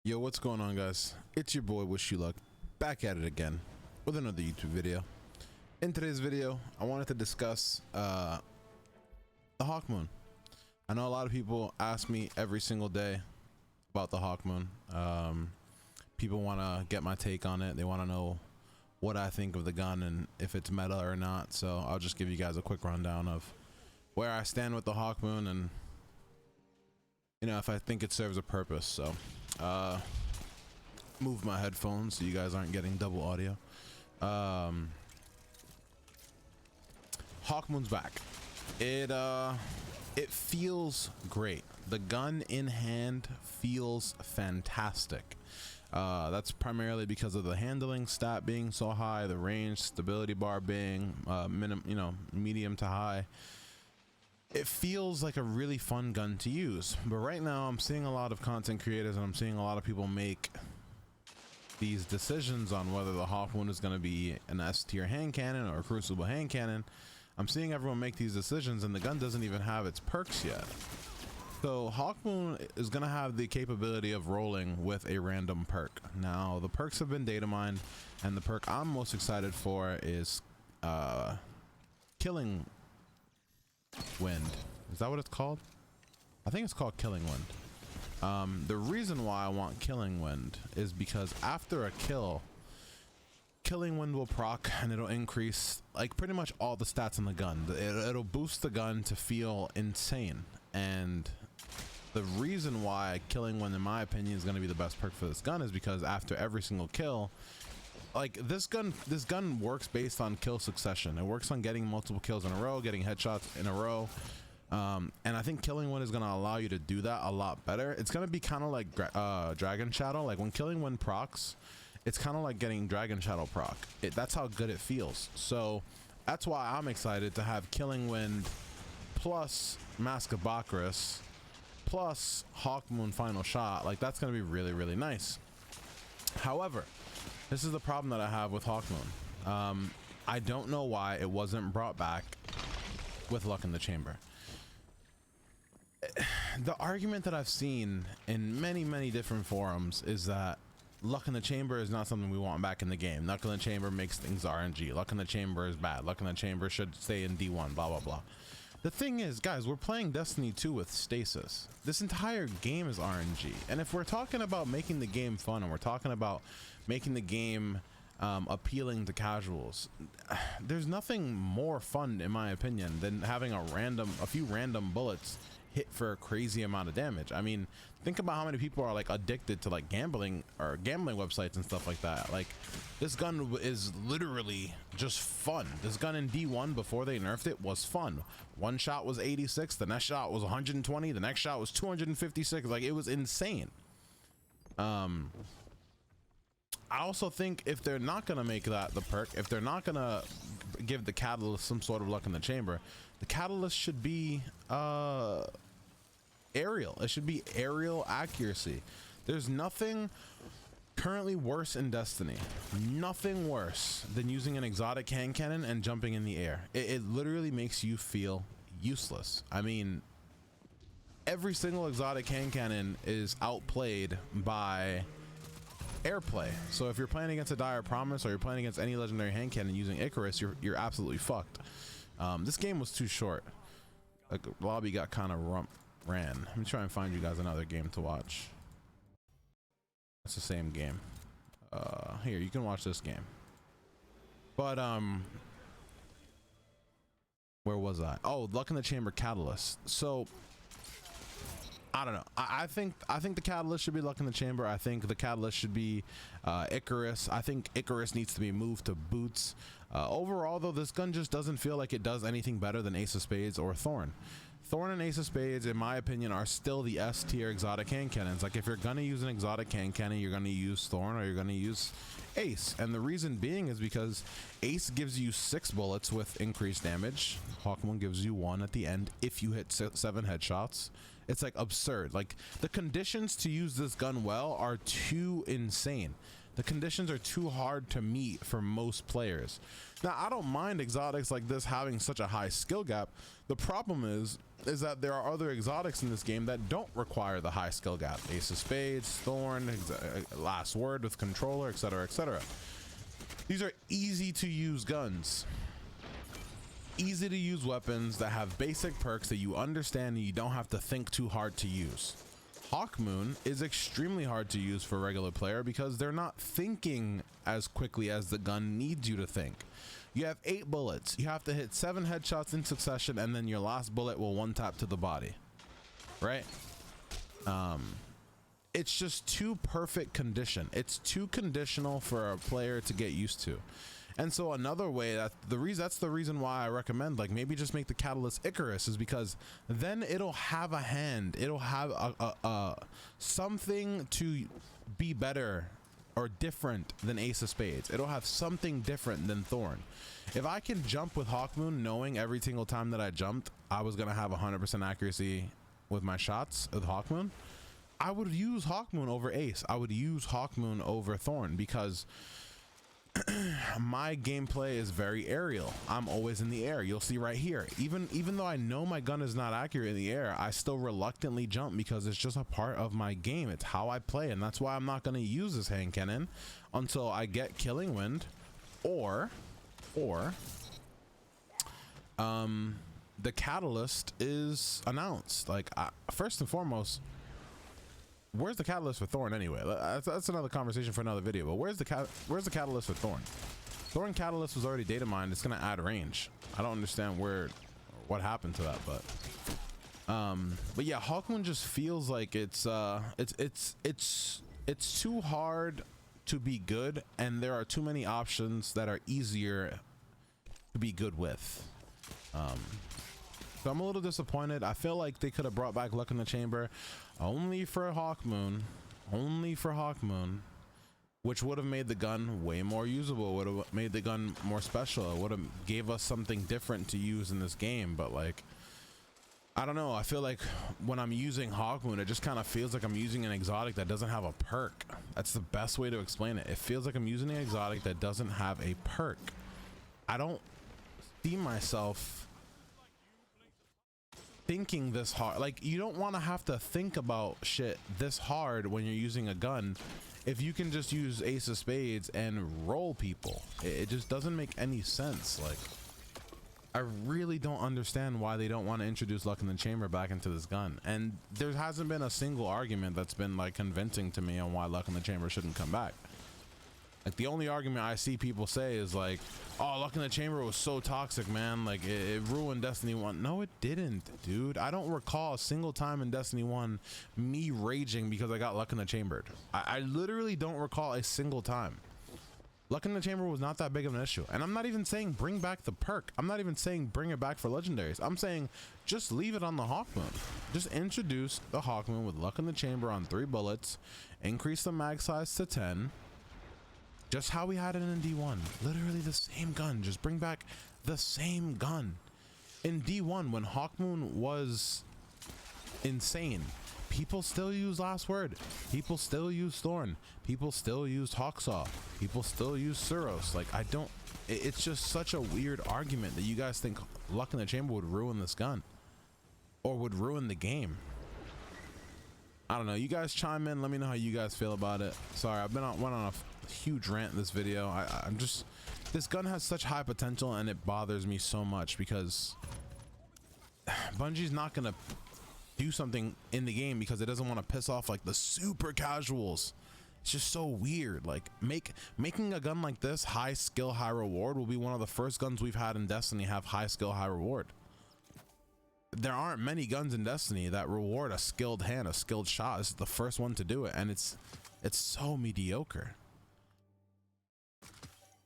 Yo, what's going on, guys? It's your boy Wish You Luck, back at it again with another YouTube video. In today's video, I wanted to discuss the Hawkmoon. I know a lot of people ask me every single day about the Hawkmoon. People want to get my take on it. They want to know what I think of the gun and if it's meta or not. So I'll just give you guys a quick rundown of where I stand with the Hawkmoon and, you know, if I think it serves a purpose. So move my headphones so you guys aren't getting double audio. Hawkmoon's back. It feels great. The gun in hand feels fantastic. That's primarily because of the handling stat being so high, the range stability bar being medium to high. It feels like a really fun gun to use. But right now I'm seeing a lot of content creators and I'm seeing a lot of people make these decisions on whether the Hawkmoon is going to be an S tier hand cannon or a crucible hand cannon. I'm seeing everyone make these decisions and the gun doesn't even have its perks yet. So Hawkmoon is going to have the capability of rolling with a random perk. Now the perks have been data mined and the perk I'm most excited for is Killing Wind. Is that what it's called? I think it's called Killing Wind. The reason why I want Killing Wind is because after a kill, Killing Wind will proc and it'll increase like pretty much all the stats on the gun. It'll boost the gun to feel insane. And the reason why Killing Wind, in my opinion, is going to be the best perk for this gun is because after every single kill, like this gun works based on kill succession. It works on getting multiple kills in a row, getting headshots in a row. And I think Killing Wind is going to allow you to do that a lot better. It's going to be kind of like Dragon Shadow. Like when Killing Wind procs, it's kind of like getting Dragon Shadow proc. That's how good it feels. So that's why I'm excited to have Killing Wind plus Mask of Bacchus plus Hawkmoon Final Shot. Like that's going to be really, really nice. However, this is the problem that I have with Hawkmoon. I don't know why it wasn't brought back with Luck in the Chamber. The argument that I've seen in many different forums is that Luck in the Chamber is not something we want back in the game. Luck in the Chamber makes things RNG. Luck in the Chamber is bad. Luck in the Chamber should stay in D1, blah, blah, blah. The thing is, guys, we're playing Destiny 2 with stasis. This entire game is RNG. And if we're talking about making the game fun and we're talking about making the game appealing to casuals, there's nothing more fun, in my opinion, than having a few random bullets hit for a crazy amount of damage. I mean, think about how many people are like addicted to like gambling websites and stuff like that. Like this gun is literally just fun. This gun in D1 before they nerfed it was fun. One shot was 86, the next shot was 120, the next shot was 256. Like it was insane. I also think if they're not gonna make that the perk, if they're not gonna give the catalyst some sort of Luck in the Chamber, the catalyst should be aerial. It should be aerial accuracy. There's nothing currently worse in Destiny, nothing worse than using an exotic hand cannon and jumping in the air. It literally makes you feel useless. I mean, every single exotic hand cannon is outplayed by airplay. So if you're playing against a Dire Promise or you're playing against any legendary hand cannon using Icarus, you're absolutely fucked. This game was too short. Like the lobby got kind of ran. Let me try and find you guys another game to watch. It's the same game. Here, you can watch this game. But where was I? Oh, Luck in the Chamber catalyst. So I don't know. I think the catalyst should be Luck in the Chamber. I think the catalyst should be Icarus. I think Icarus needs to be moved to boots. Overall, though, this gun just doesn't feel like it does anything better than Ace of Spades or Thorn. Thorn and Ace of Spades, in my opinion, are still the S tier exotic hand cannons. Like if you're gonna use an exotic hand cannon, you're gonna use Thorn or you're gonna use Ace. And the reason being is because Ace gives you 6 bullets with increased damage. Hawkmoon gives you 1 at the end if you hit 7 headshots. It's like absurd. Like the conditions to use this gun well are too insane. The conditions are too hard to meet for most players. Now, I don't mind exotics like this having such a high skill gap. The problem is that there are other exotics in this game that don't require the high skill gap. Ace of Spades, Thorn, Last Word with Controller, etc., etc. These are easy to use guns. Easy to use weapons that have basic perks that you understand and you don't have to think too hard to use. Hawkmoon is extremely hard to use for a regular player because they're not thinking as quickly as the gun needs you to think. You have 8 bullets. You have to hit 7 headshots in succession, and then your last bullet will one tap to the body, right? It's just too perfect condition. It's too conditional for a player to get used to. And so another way that's the reason why I recommend, like, maybe just make the Catalyst Icarus, is because then it'll have a hand, it'll have a something to be better or different than Ace of Spades. It'll have something different than Thorn. If I can jump with Hawkmoon knowing every single time that I jumped I was gonna have 100% accuracy with my shots with Hawkmoon, I would use Hawkmoon over Ace. I would use Hawkmoon over Thorn because my gameplay is very aerial. I'm always in the air. You'll see right here, even though I know my gun is not accurate in the air, I still reluctantly jump because it's just a part of my game. It's how I play, and that's why I'm not going to use this hand cannon until I get Killing Wind or the Catalyst is announced. Like, first and foremost, where's the catalyst for Thorn anyway? That's another conversation for another video. But where's the catalyst for Thorn? Thorn catalyst was already data mined. It's gonna add range. I don't understand what happened to that, but yeah, Hawkmoon just feels like it's too hard to be good, and there are too many options that are easier to be good with. So I'm a little disappointed. I feel like they could have brought back Luck in the Chamber only for Hawkmoon, which would have made the gun way more usable, would have made the gun more special. It would have gave us something different to use in this game. But like, I don't know, I feel like when I'm using Hawkmoon, it just kind of feels like I'm using an exotic that doesn't have a perk. That's the best way to explain it. It feels like I'm using an exotic that doesn't have a perk. I don't see myself thinking this hard. Like, you don't want to have to think about shit this hard when you're using a gun if you can just use Ace of Spades and roll people. It just doesn't make any sense. Like, I really don't understand why they don't want to introduce Luck in the Chamber back into this gun, and there hasn't been a single argument that's been like convincing to me on why Luck in the Chamber shouldn't come back. Like, the only argument I see people say is like, oh, Luck in the Chamber was so toxic, man. Like, it ruined Destiny 1. No, it didn't, dude. I don't recall a single time in Destiny 1 me raging because I got Luck in the Chamber. I literally don't recall a single time. Luck in the Chamber was not that big of an issue. And I'm not even saying bring back the perk. I'm not even saying bring it back for legendaries. I'm saying just leave it on the Hawkmoon. Just introduce the Hawkmoon with Luck in the Chamber on 3 bullets. Increase the mag size to 10. Just how we had it in D1. Literally the same gun. Just bring back the same gun. In D1, when Hawkmoon was insane, people still use Last Word. People still use Thorn. People still used Hawksaw. People still use Suros. Like, it's just such a weird argument that you guys think Luck in the Chamber would ruin this gun or would ruin the game. I don't know. You guys chime in. Let me know how you guys feel about it. Sorry, I've went on a huge rant in this video. I'm just, this gun has such high potential, and it bothers me so much because Bungie's not gonna do something in the game because it doesn't want to piss off like the super casuals. It's just so weird. Like, making a gun like this high skill, high reward will be one of the first guns we've had in Destiny have high skill, high reward. There aren't many guns in Destiny that reward a skilled hand, a skilled shot. This is the first one to do it, and it's so mediocre.